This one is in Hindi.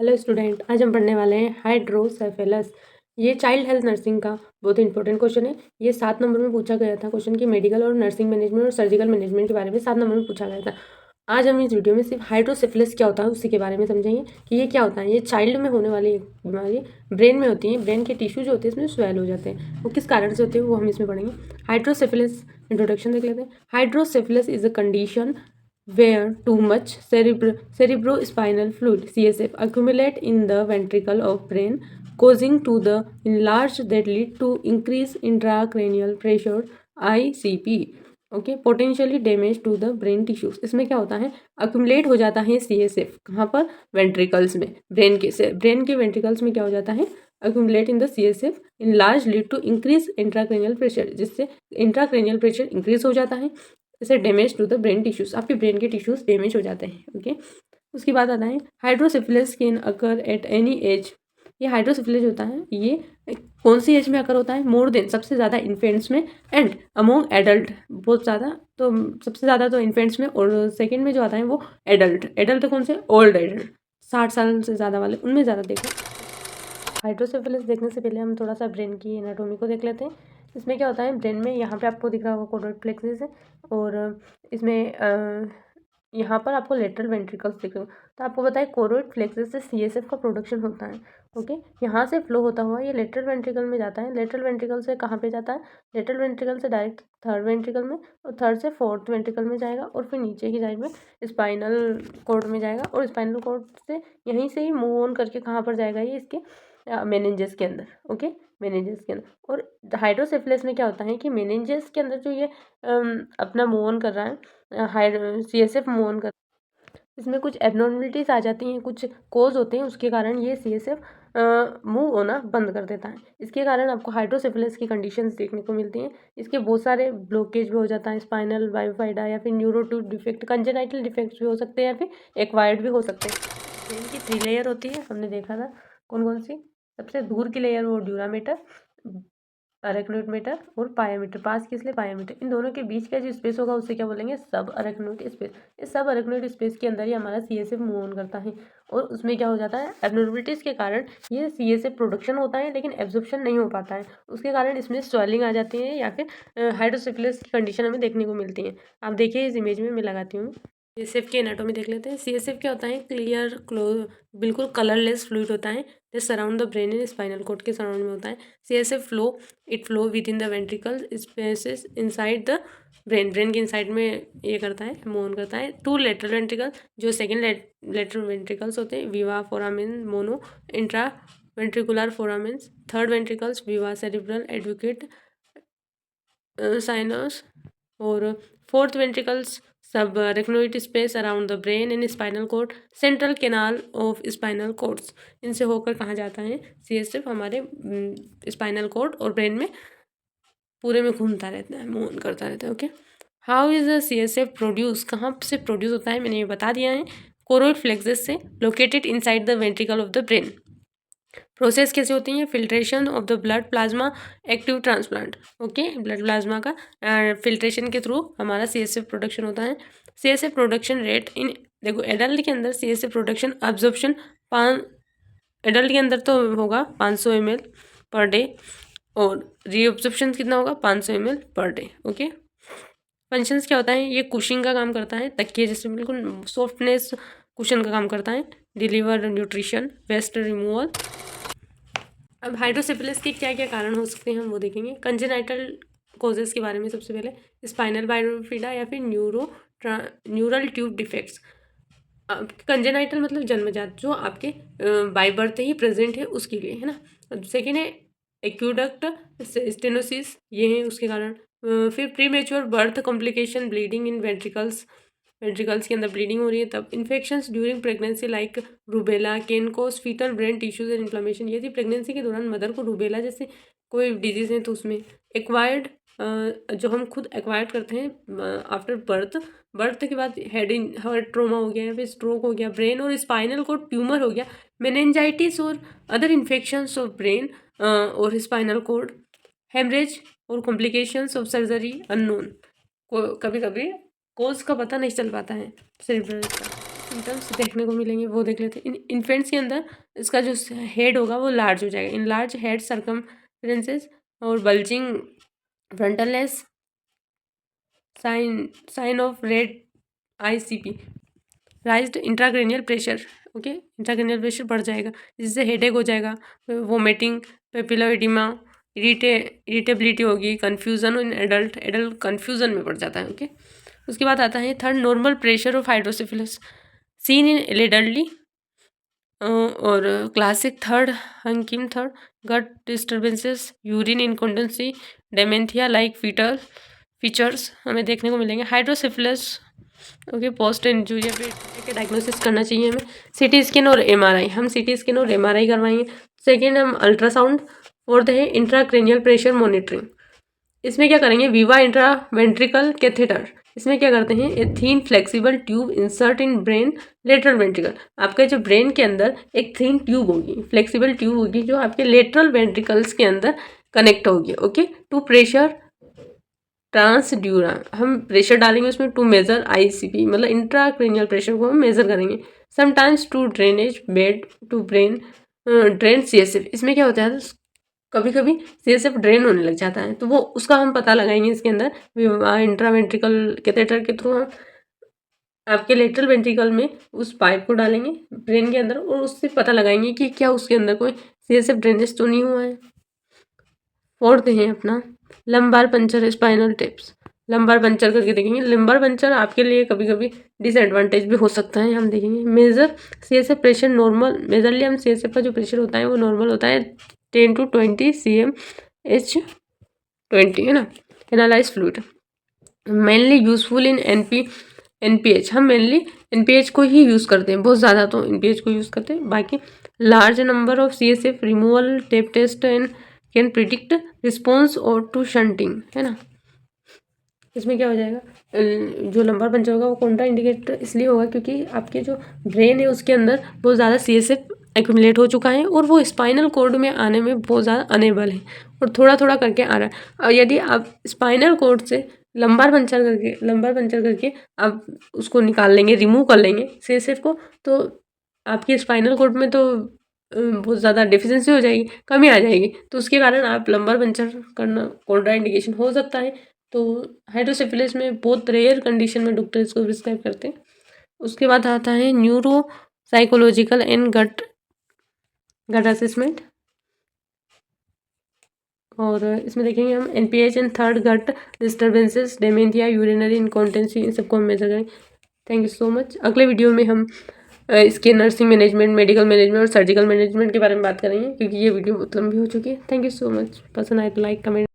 हेलो स्टूडेंट, आज हम पढ़ने वाले हैं हाइड्रोसेफेलस। ये चाइल्ड हेल्थ नर्सिंग का बहुत ही इंपॉर्टेंट क्वेश्चन है। ये 7 नंबर में पूछा गया था क्वेश्चन कि मेडिकल और नर्सिंग मैनेजमेंट और सर्जिकल मैनेजमेंट के बारे में 7 नंबर में पूछा गया था। आज हम इस वीडियो में सिर्फ हाइड्रोसेफेलस क्या होता है उसी के बारे में समझेंगे कि ये क्या होता है। ये चाइल्ड में होने वाली एक बीमारी ब्रेन में होती है। ब्रेन के टिश्यू जो होते हैं इसमें स्वेल हो जाते हैं। वो किस कारण से होते हैं वो हम इसमें पढ़ेंगे। हाइड्रोसेफेलस इंट्रोडक्शन देख लेते हैं। Hydrocephalus is a condition where too much cerebrospinal fluid CSF accumulate in the ventricle of brain, causing to the enlarge that lead to increase intracranial pressure ICP. Okay, potentially damage to the brain tissues. इसमें क्या होता है, अक्यूमुलेट हो जाता है CSF। कहाँ पर? वेंट्रिकल्स में। ब्रेन के वेंट्रिकल्स में क्या हो जाता है, accumulate in the CSF in large lead to increase intracranial pressure, जिससे इंट्राक्रेनियल प्रेशर इंक्रीज हो जाता है। जैसे damage to the brain tissues, आपके ब्रेन के टिश्यूज डैमेज हो जाते हैं। ओके, उसके बाद आता है hydrocephalus can occur at any age. ये हाइड्रोसिफिलिस होता है, ये कौन सी एज में अकर होता है? मोर देन, सबसे ज़्यादा इन्फेंट्स में, एंड अमोंग एडल्ट, बहुत ज़्यादा, तो सबसे ज़्यादा तो इन्फेंट्स में, और सेकेंड में जो आता है वो एडल्ट कौन से? ओल्ड एडल्ट, 60 साल से ज़्यादा वाले, उनमें ज़्यादा देखा। हाइड्रोसेफेलस देखने से पहले हम थोड़ा सा ब्रेन की एनाटोमी को देख लेते हैं। इसमें क्या होता है, ब्रेन में यहाँ पे आपको दिख रहा होगा कोडोइड प्लेक्सिस है, और इसमें यहाँ पर आपको लेटरल वेंट्रिकल्स दिख रहे हो। तो आपको बताए कोरोइड फ्लेक्सिस से CSF का प्रोडक्शन होता है। ओके, यहाँ से फ्लो होता हुआ ये लेटरल वेंट्रिकल में जाता है। लेटरल वेंट्रिकल से कहाँ पे जाता है? लेटरल वेंट्रिकल से डायरेक्ट थर्ड वेंट्रिकल में, और थर्ड से फोर्थ वेंट्रिकल में जाएगा, और फिर नीचे की साइड में स्पाइनल कॉर्ड में जाएगा, और स्पाइनल कॉर्ड से यहीं से ही मूव ऑन करके कहाँ पर जाएगा, ये इसके मेनिंजेस के अंदर। ओके, मेनिंजेस के अंदर। और हाइड्रोसेफेलस में क्या होता है कि मेनिंजेस के अंदर जो ये अपना मूव ऑन कर रहा है, CSF मूव ऑन कर, इसमें कुछ एबनॉर्मलिटीज आ जाती हैं, कुछ कोज होते हैं, उसके कारण ये CSF मूव होना बंद कर देता है। इसके कारण आपको हाइड्रोसेफेलस की कंडीशंस देखने को मिलती हैं। इसके बहुत सारे ब्लॉकेज भी हो जाता है, स्पाइनल बायोफाइडा या फिर न्यूरोट्यूब डिफेक्ट, कंजेनाइटल डिफेक्ट्स भी हो सकते हैं, या फिर एक्वायर्ड भी हो सकते हैं। ब्रेन की 3 लेयर होती है, हमने देखा था कौन कौन सी। सबसे दूर की लेयर वो ड्यूरामेटर, अरेक्नोइड मेटर, और पायामीटर। पास किस लिए? पायामीटर। इन दोनों के बीच का जो स्पेस होगा उसे क्या बोलेंगे? सब अरेक्नोइड स्पेस। इस सब अरेक्नोइड स्पेस के अंदर ही हमारा CSF मूव ऑन करता है, और उसमें क्या हो जाता है, एबनॉर्मलिटीज के कारण ये CSF प्रोडक्शन होता है लेकिन एब्जॉर्प्शन नहीं हो पाता है। उसके कारण इसमें स्वेलिंग आ जाती है, या फिर हाइड्रोसेफेलस की कंडीशन हमें देखने को मिलती है। आप देखिए इस इमेज में मैं लगाती हूँ। CSF की एनाटोमी देख लेते हैं। CSF क्या होता है? क्लियर बिल्कुल कलरलेस फ्लूइड होता है, जो surround the brain and spinal cord के सराउंड में होता है। CSF flow within the ventricle spaces inside the brain के इनसाइड में ये करता है, मूव ऑन करता है। 2 लेटरल वेंट्रिकल, जो सेकेंड लेटरल वेंट्रिकल्स होते हैं, via foramen Monro intraventricular foramens. Third ventricles via cerebral advocate sinus, और fourth ventricles subarachnoid space around the brain and spinal cord, central canal of spinal cords. इनसे होकर कहाँ जाता है? CSF हमारे स्पाइनल कॉर्ड और ब्रेन में पूरे में घूमता रहता है, मूव ऑन करता रहता है। Okay, how is the CSF produce? कहाँ से प्रोड्यूस होता है मैंने ये बता दिया है, कोरोइड फ्लेक्सस से, located inside the ventricle of the brain. Process कैसे होती है? Filtration of the blood plasma, active transplant. Okay, blood plasma का फिल्ट्रेशन के थ्रू हमारा CSF प्रोडक्शन होता है। CSF प्रोडक्शन रेट इन, देखो एडल्ट के अंदर CSF प्रोडक्शन अब्जॉर्प्शन एडल्ट के अंदर तो होगा 500 ml पर डे, और रीअब्जॉर्प्शन कितना होगा? 500 ml per day. Okay, functions क्या होता है? ये कुशिंग का काम करता है, तकिए जैसे बिल्कुल सॉफ्टनेस कुशन का काम करता है। Deliver nutrition, waste removal. अब हाइड्रोसेफेलस के क्या क्या कारण हो सकते हैं हम वो देखेंगे। कंजेनाइटल कॉजेज के बारे में सबसे पहले, स्पाइनल बायोफिडा या फिर न्यूरल ट्यूब डिफेक्ट्स। कंजेनाइटल मतलब जन्मजात, जो आपके बाय बर्थ ही प्रेजेंट है उसके लिए, है ना। सेकेंड है एक्यूडक्ट स्टेनोसिस, ये है उसके कारण। फिर premature birth complication, bleeding in ventricles के अंदर ब्लीडिंग हो रही है तब। Infections during pregnancy like rubella can cause foetal brain tissues and inflammation. यदि प्रेगनेंसी के दौरान मदर को रूबेला जैसे कोई डिजीज है तो उसमें। एक्वायर्ड, जो हम खुद एक्वायर्ड करते हैं आफ्टर बर्थ के बाद, हार्ट ट्रोमा हो गया, या फिर स्ट्रोक हो गया, ब्रेन और स्पाइनल को ट्यूमर हो गया, मेनिंजाइटिस और अदर इन्फेक्शंस ऑफ ब्रेन और स्पाइनल कोड, हेमरेज और कॉम्प्लिकेशंस ऑफ सर्जरी अननोन। कभी कभी कोज का पता नहीं चल पाता है सेरेब्रल का। सिम्टम्स देखने को मिलेंगे वो देख लेते हैं। इन्फेंट्स के अंदर इसका जो हेड होगा वो लार्ज हो जाएगा। इन लार्ज हेड सर्कमफ्रेंसेस और bulging fontanelles, sign of red ICP, raised intracranial pressure. Okay, intracranial pressure बढ़ जाएगा जिससे हेडेक हो जाएगा, वोमिटिंग, पेपिलर एडिमा, इरिटेबिलिटी होगी, कन्फ्यूज़न इन एडल्ट कन्फ्यूज़न में पड़ जाता है। ओके, उसके बाद आता है third, normal pressure of hydrocephalus seen in elderly, और classic third, Hakim third, gait disturbances, urine incontinence, dementia like fetal features हमें देखने को मिलेंगे। हाइड्रोसिफिलिस ओके, पोस्ट इंजूरिया पे डायग्नोसिस करना चाहिए हमें। CT स्कैन और MRI, हम CT स्कैन और MRI करवाएंगे। सेकेंड, हम अल्ट्रासाउंड। फोर्थ है इंट्राक्रेनियल प्रेशर मॉनिटरिंग। इसमें क्या करेंगे, वीवा इंट्रा वेंट्रिकल कैथेटर। इसमें क्या करते हैं, a thin flexible tube insert in brain lateral ventricle. आपके जो ब्रेन के अंदर एक थीन ट्यूब होगी, फ्लेक्सिबल ट्यूब होगी जो आपके लेटरल वेंट्रिकल्स के अंदर कनेक्ट होगी। ओके, टू प्रेशर ट्रांसड्यूरा, हम प्रेशर डालेंगे उसमें टू मेजर ICP, मतलब इंट्राक्रेनियल प्रेशर को हम मेजर करेंगे। Sometimes to drainage bed to brain drain CSF। इसमें क्या होता है, कभी कभी CSF ड्रेन होने लग जाता है तो वो उसका हम पता लगाएंगे इसके अंदर इंट्रावेंट्रिकल कैथेटर के थ्रू। हम आपके लेटरल वेंट्रिकल में उस पाइप को डालेंगे ब्रेन के अंदर और उससे पता लगाएंगे कि क्या उसके अंदर कोई CSF ड्रेनेज तो नहीं हुआ है। फोर्थ है अपना lumbar puncture spinal tips. Lumbar puncture करके देखेंगे। लंबार पंचर आपके लिए कभी कभी डिसएडवांटेज भी हो सकता है, हम देखेंगे। Measure CSF pressure normal, majorly हम CSF का जो प्रेशर होता है वो नॉर्मल होता है 10 to 20 cm/H20, है ना। Analyse fluid, mainly useful in NPH, हम मेनली NPH को ही यूज़ करते हैं, बहुत ज़्यादा तो NPH को यूज़ करते हैं। बाकी large number of CSF removal tap test and can predict response और टू शंटिंग, है ना। इसमें क्या हो जाएगा, जो लंबार पंचर होगा वो कॉन्ट्रा इंडिकेट इसलिए होगा क्योंकि आपके जो ब्रेन है उसके अंदर बहुत ज़्यादा CSF एक्यूमुलेट हो चुका है और वो स्पाइनल कॉर्ड में आने में बहुत ज़्यादा अनेबल है और थोड़ा थोड़ा करके आ रहा है। और यदि आप स्पाइनल कॉर्ड से लंबार पंचर करके आप उसको निकाल लेंगे, रिमूव कर लेंगे CSF को, तो आपकी स्पाइनल कॉर्ड में तो बहुत ज़्यादा डिफिशिएंसी हो जाएगी, कमी आ जाएगी, तो उसके कारण आप लंबार पंचर करना कॉन्ट्रा इंडिकेशन हो सकता है। तो हाइड्रोसिफिलिस में बहुत रेयर कंडीशन में डॉक्टर इसको प्रिस्क्राइब करते हैं। उसके बाद आता है neuropsychological and gait assessment, और इसमें देखेंगे हम NPH and third gait disturbances, dementia, urinary incontinence, इन सबको हम मेजर करें। Thank you so much. अगले वीडियो में हम इसके नर्सिंग मैनेजमेंट, मेडिकल मैनेजमेंट और सर्जिकल मैनेजमेंट के बारे में बात करेंगे क्योंकि ये वीडियो बहुत लंबी हो चुकी है। Thank you so much. पसंद आए तो लाइक, कमेंट।